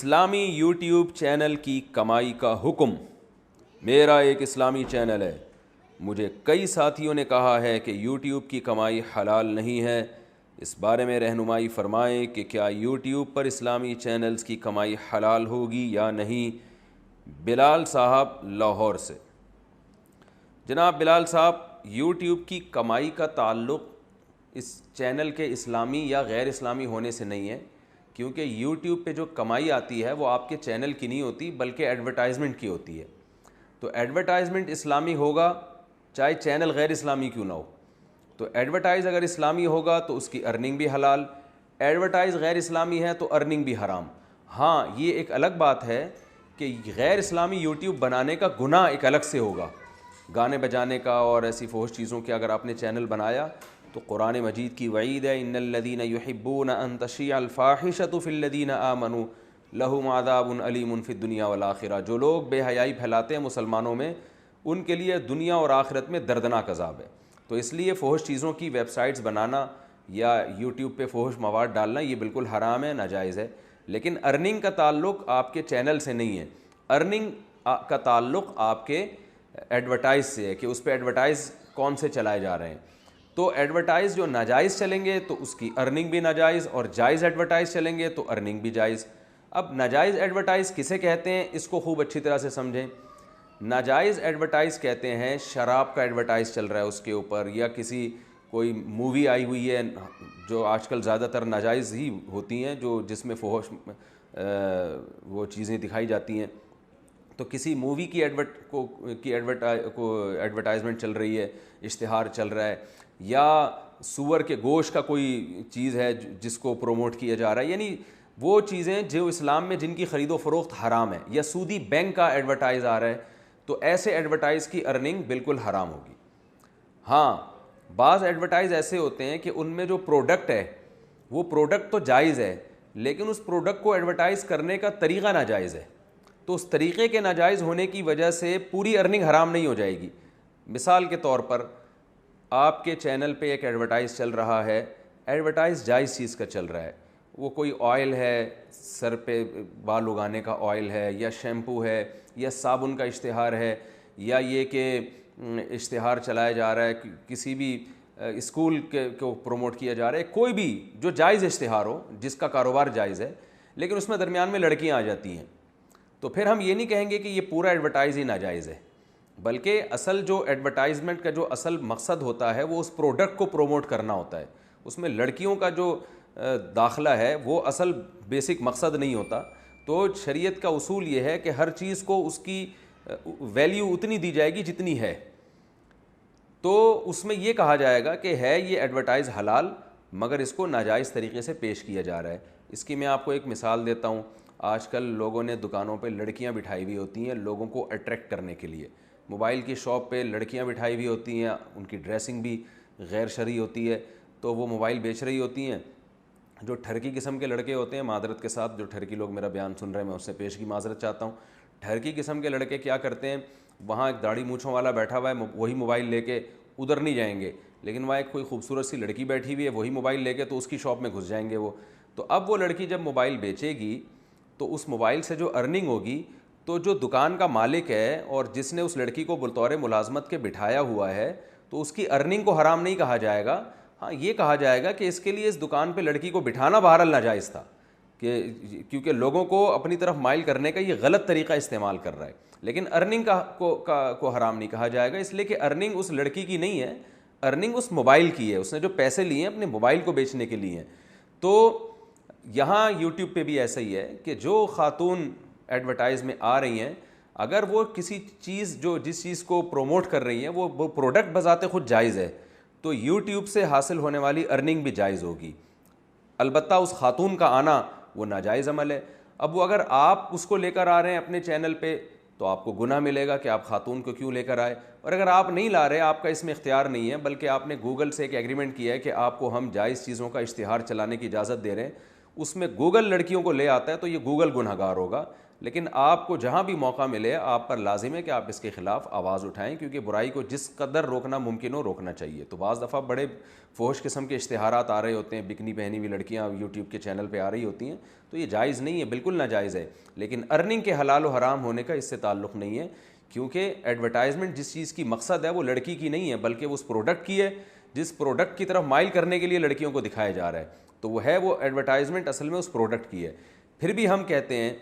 اسلامی YouTube channel کی کمائی کا حکم۔ میرا ایک اسلامی چینل ہے، مجھے کئی ساتھیوں نے کہا ہے کہ یوٹیوب کی کمائی حلال نہیں ہے، اس بارے میں رہنمائی فرمائیں کہ کیا یوٹیوب پر اسلامی چینلز کی کمائی حلال ہوگی یا نہیں۔ بلال صاحب لاہور سے۔ جناب بلال صاحب، یوٹیوب کی کمائی کا تعلق اس چینل کے اسلامی یا غیر اسلامی ہونے سے نہیں ہے، کیونکہ یوٹیوب پہ جو کمائی آتی ہے وہ آپ کے چینل کی نہیں ہوتی بلکہ ایڈورٹائزمنٹ کی ہوتی ہے۔ تو ایڈورٹائزمنٹ اسلامی ہوگا چاہے چینل غیر اسلامی کیوں نہ ہو، تو ایڈورٹائز اگر اسلامی ہوگا تو اس کی ارننگ بھی حلال، ایڈورٹائز غیر اسلامی ہے تو ارننگ بھی حرام۔ ہاں، یہ ایک الگ بات ہے کہ غیر اسلامی یوٹیوب بنانے کا گناہ ایک الگ سے ہوگا، گانے بجانے کا اور ایسی فحش چیزوں کے اگر آپ نے چینل بنایا تو قرآن مجید کی وعید ہے، ان الذین یحبون ان تشیع الفاحشۃ فی الذین آمنوا لہم عذاب علیم فی الدنیا والآخرہ۔ جو لوگ بے حیائی پھیلاتے ہیں مسلمانوں میں، ان کے لیے دنیا اور آخرت میں دردناک عذاب ہے۔ تو اس لیے فحش چیزوں کی ویب سائٹس بنانا یا یوٹیوب پہ فحش مواد ڈالنا یہ بالکل حرام ہے، ناجائز ہے۔ لیکن ارننگ کا تعلق آپ کے چینل سے نہیں ہے، ارننگ کا تعلق آپ کے ایڈورٹائز سے ہے کہ اس پہ ایڈورٹائز کون سے چلائے جا رہے ہیں۔ تو ایڈورٹائز جو ناجائز چلیں گے تو اس کی ارننگ بھی ناجائز، اور جائز ایڈورٹائز چلیں گے تو ارننگ بھی جائز۔ اب ناجائز ایڈورٹائز کسے کہتے ہیں اس کو خوب اچھی طرح سے سمجھیں۔ ناجائز ایڈورٹائز کہتے ہیں شراب کا ایڈورٹائز چل رہا ہے اس کے اوپر، یا کسی کوئی مووی آئی ہوئی ہے جو آج کل زیادہ تر ناجائز ہی ہوتی ہیں، جو جس میں فحش وہ چیزیں دکھائی جاتی ہیں، تو کسی مووی کی ایڈورٹائزمنٹ چل رہی ہے، اشتہار چل رہا ہے، یا سور کے گوشت کا کوئی چیز ہے جس کو پروموٹ کیا جا رہا ہے، یعنی وہ چیزیں جو اسلام میں جن کی خرید و فروخت حرام ہے، یا سودی بینک کا ایڈورٹائز آ رہا ہے، تو ایسے ایڈورٹائز کی ارننگ بالکل حرام ہوگی۔ ہاں، بعض ایڈورٹائز ایسے ہوتے ہیں کہ ان میں جو پروڈکٹ ہے وہ پروڈکٹ تو جائز ہے، لیکن اس پروڈکٹ کو ایڈورٹائز کرنے کا طریقہ ناجائز ہے، تو اس طریقے کے ناجائز ہونے کی وجہ سے پوری ارننگ حرام نہیں ہو جائے گی۔ مثال کے طور پر آپ کے چینل پہ ایک ایڈورٹائز چل رہا ہے، ایڈورٹائز جائز چیز کا چل رہا ہے، وہ کوئی آئل ہے، سر پہ بال اگانے کا آئل ہے، یا شیمپو ہے، یا صابن کا اشتہار ہے، یا یہ کہ اشتہار چلایا جا رہا ہے کسی بھی اسکول کو پروموٹ کیا جا رہا ہے، کوئی بھی جو جائز اشتہار ہو جس کا کاروبار جائز ہے، لیکن اس میں درمیان میں لڑکیاں آ جاتی ہیں، تو پھر ہم یہ نہیں کہیں گے کہ یہ پورا ایڈورٹائز ہی ناجائز ہے، بلکہ اصل جو ایڈورٹائزمنٹ کا جو اصل مقصد ہوتا ہے وہ اس پروڈکٹ کو پروموٹ کرنا ہوتا ہے، اس میں لڑکیوں کا جو داخلہ ہے وہ اصل بیسک مقصد نہیں ہوتا۔ تو شریعت کا اصول یہ ہے کہ ہر چیز کو اس کی ویلیو اتنی دی جائے گی جتنی ہے، تو اس میں یہ کہا جائے گا کہ ہے یہ ایڈورٹائز حلال، مگر اس کو ناجائز طریقے سے پیش کیا جا رہا ہے۔ اس کی میں آپ کو ایک مثال دیتا ہوں۔ آج کل لوگوں نے دکانوں پہ لڑکیاں بٹھائی ہوئی ہوتی ہیں لوگوں کو اٹریکٹ کرنے کے لیے، موبائل کی شاپ پہ لڑکیاں بٹھائی ہوئی ہوتی ہیں، ان کی ڈریسنگ بھی غیر شرعی ہوتی ہے، تو وہ موبائل بیچ رہی ہوتی ہیں۔ جو ٹھرکی قسم کے لڑکے ہوتے ہیں، معذرت کے ساتھ جو ٹھرکی لوگ میرا بیان سن رہے ہیں میں اس سے پیش کی معذرت چاہتا ہوں، ٹھرکی قسم کے لڑکے کیا کرتے ہیں، وہاں ایک داڑھی مونچھوں والا بیٹھا ہوا ہے، وہی موبائل لے کے ادھر نہیں جائیں گے، لیکن وہاں ایک کوئی خوبصورت سی لڑکی بیٹھی ہوئی ہے، وہی موبائل لے کے تو اس کی شاپ میں گھس جائیں گے وہ۔ تو اب وہ لڑکی جب موبائل بیچے گی تو اس موبائل سے جو ارننگ ہوگی، تو جو دکان کا مالک ہے اور جس نے اس لڑکی کو بطور ملازمت کے بٹھایا ہوا ہے، تو اس کی ارننگ کو حرام نہیں کہا جائے گا۔ ہاں، یہ کہا جائے گا کہ اس کے لیے اس دکان پہ لڑکی کو بٹھانا بہرحال ناجائز تھا، کہ کیونکہ لوگوں کو اپنی طرف مائل کرنے کا یہ غلط طریقہ استعمال کر رہا ہے، لیکن ارننگ کو حرام نہیں کہا جائے گا، اس لیے کہ ارننگ اس لڑکی کی نہیں ہے، ارننگ اس موبائل کی ہے، اس نے جو پیسے لیے ہیں اپنے موبائل کو بیچنے کے لیے ہیں۔ تو یہاں یوٹیوب پہ بھی ایسا ہی ہے کہ جو خاتون ایڈورٹائز میں آ رہی ہیں، اگر وہ کسی چیز جس چیز کو پروموٹ کر رہی ہیں وہ پروڈکٹ بذات خود جائز ہے، تو یوٹیوب سے حاصل ہونے والی ارننگ بھی جائز ہوگی، البتہ اس خاتون کا آنا وہ ناجائز عمل ہے۔ اب وہ اگر آپ اس کو لے کر آ رہے ہیں اپنے چینل پہ تو آپ کو گناہ ملے گا کہ آپ خاتون کو کیوں لے کر آئے، اور اگر آپ نہیں لا رہے، آپ کا اس میں اختیار نہیں ہے، بلکہ آپ نے گوگل سے ایک ایگریمنٹ کیا ہے کہ آپ کو ہم جائز چیزوں کا اشتہار چلانے کی اجازت دے رہے ہیں، اس میں گوگل لڑکیوں کو لے آتا ہے تو یہ گوگل گنہگار ہوگا، لیکن آپ کو جہاں بھی موقع ملے آپ پر لازم ہے کہ آپ اس کے خلاف آواز اٹھائیں، کیونکہ برائی کو جس قدر روکنا ممکن ہو روکنا چاہیے۔ تو بعض دفعہ بڑے فحش قسم کے اشتہارات آ رہے ہوتے ہیں، بکنی پہنی ہوئی لڑکیاں یوٹیوب کے چینل پہ آ رہی ہوتی ہیں، تو یہ جائز نہیں ہے، بالکل ناجائز ہے، لیکن ارننگ کے حلال و حرام ہونے کا اس سے تعلق نہیں ہے، کیونکہ ایڈورٹائزمنٹ جس چیز کی مقصد ہے وہ لڑکی کی نہیں ہے، بلکہ وہ اس پروڈکٹ کی ہے جس پروڈکٹ کی طرف مائل کرنے کے لیے لڑکیوں کو دکھایا جا رہا ہے، تو وہ ایڈورٹائزمنٹ اصل میں اس پروڈکٹ کی ہے۔ پھر بھی ہم کہتے ہیں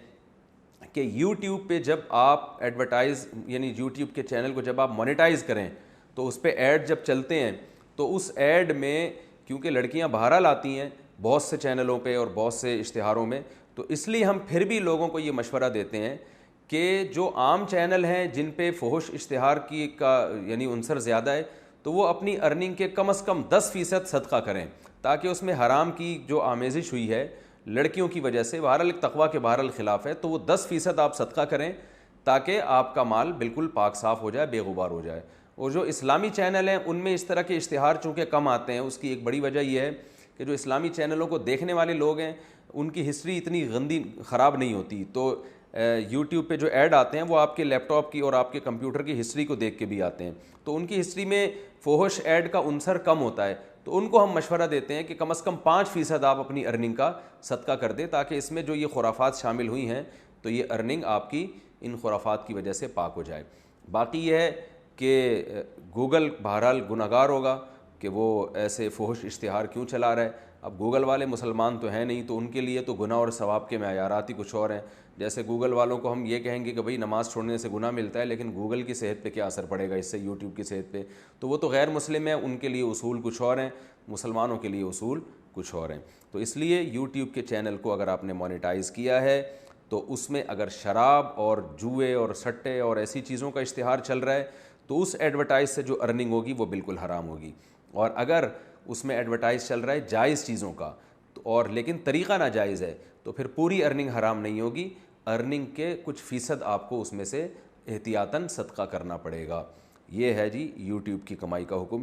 کہ یوٹیوب پہ جب آپ ایڈورٹائز یعنی یوٹیوب کے چینل کو جب آپ مونیٹائز کریں تو اس پہ ایڈ جب چلتے ہیں تو اس ایڈ میں کیونکہ لڑکیاں بہرحال آتی ہیں بہت سے چینلوں پہ اور بہت سے اشتہاروں میں، تو اس لیے ہم پھر بھی لوگوں کو یہ مشورہ دیتے ہیں کہ جو عام چینل ہیں جن پہ فحش اشتہار کی کا یعنی عنصر زیادہ ہے، تو وہ اپنی ارننگ کے کم از کم 10% صدقہ کریں، تاکہ اس میں حرام کی جو آمیزش ہوئی ہے لڑکیوں کی وجہ سے، بہرحال ایک تقویٰ کے بہرحال خلاف ہے، تو وہ 10% آپ صدقہ کریں تاکہ آپ کا مال بالکل پاک صاف ہو جائے، بے غبار ہو جائے۔ اور جو اسلامی چینل ہیں ان میں اس طرح کے اشتہار چونکہ کم آتے ہیں، اس کی ایک بڑی وجہ یہ ہے کہ جو اسلامی چینلوں کو دیکھنے والے لوگ ہیں ان کی ہسٹری اتنی گندی خراب نہیں ہوتی، تو یوٹیوب پہ جو ایڈ آتے ہیں وہ آپ کے لیپ ٹاپ کی اور آپ کے کمپیوٹر کی ہسٹری کو دیکھ کے بھی آتے ہیں، تو ان کی ہسٹری میں فحش ایڈ کا عنصر کم ہوتا ہے، تو ان کو ہم مشورہ دیتے ہیں کہ کم از کم 5% آپ اپنی ارننگ کا صدقہ کر دیں، تاکہ اس میں جو یہ خرافات شامل ہوئی ہیں تو یہ ارننگ آپ کی ان خرافات کی وجہ سے پاک ہو جائے۔ باقی یہ ہے کہ گوگل بہرحال گنہگار ہوگا کہ وہ ایسے فحش اشتہار کیوں چلا رہا ہے۔ اب گوگل والے مسلمان تو ہیں نہیں، تو ان کے لیے تو گناہ اور ثواب کے معیارات ہی کچھ اور ہیں۔ جیسے گوگل والوں کو ہم یہ کہیں گے کہ بھئی نماز چھوڑنے سے گناہ ملتا ہے، لیکن گوگل کی صحت پہ کیا اثر پڑے گا اس سے، یوٹیوب کی صحت پہ، تو وہ تو غیر مسلم ہیں، ان کے لیے اصول کچھ اور ہیں، مسلمانوں کے لیے اصول کچھ اور ہیں۔ تو اس لیے یوٹیوب کے چینل کو اگر آپ نے مونیٹائز کیا ہے تو اس میں اگر شراب اور جوئے اور سٹے اور ایسی چیزوں کا اشتہار چل رہا ہے تو اس ایڈورٹائز سے جو ارننگ ہوگی وہ بالکل حرام ہوگی، اور اگر اس میں ایڈورٹائز چل رہا ہے جائز چیزوں کا اور لیکن طریقہ ناجائز ہے تو پھر پوری ارننگ حرام نہیں ہوگی، ارننگ کے کچھ فیصد آپ کو اس میں سے احتیاطاً صدقہ کرنا پڑے گا۔ یہ ہے جی یوٹیوب کی کمائی کا حکم۔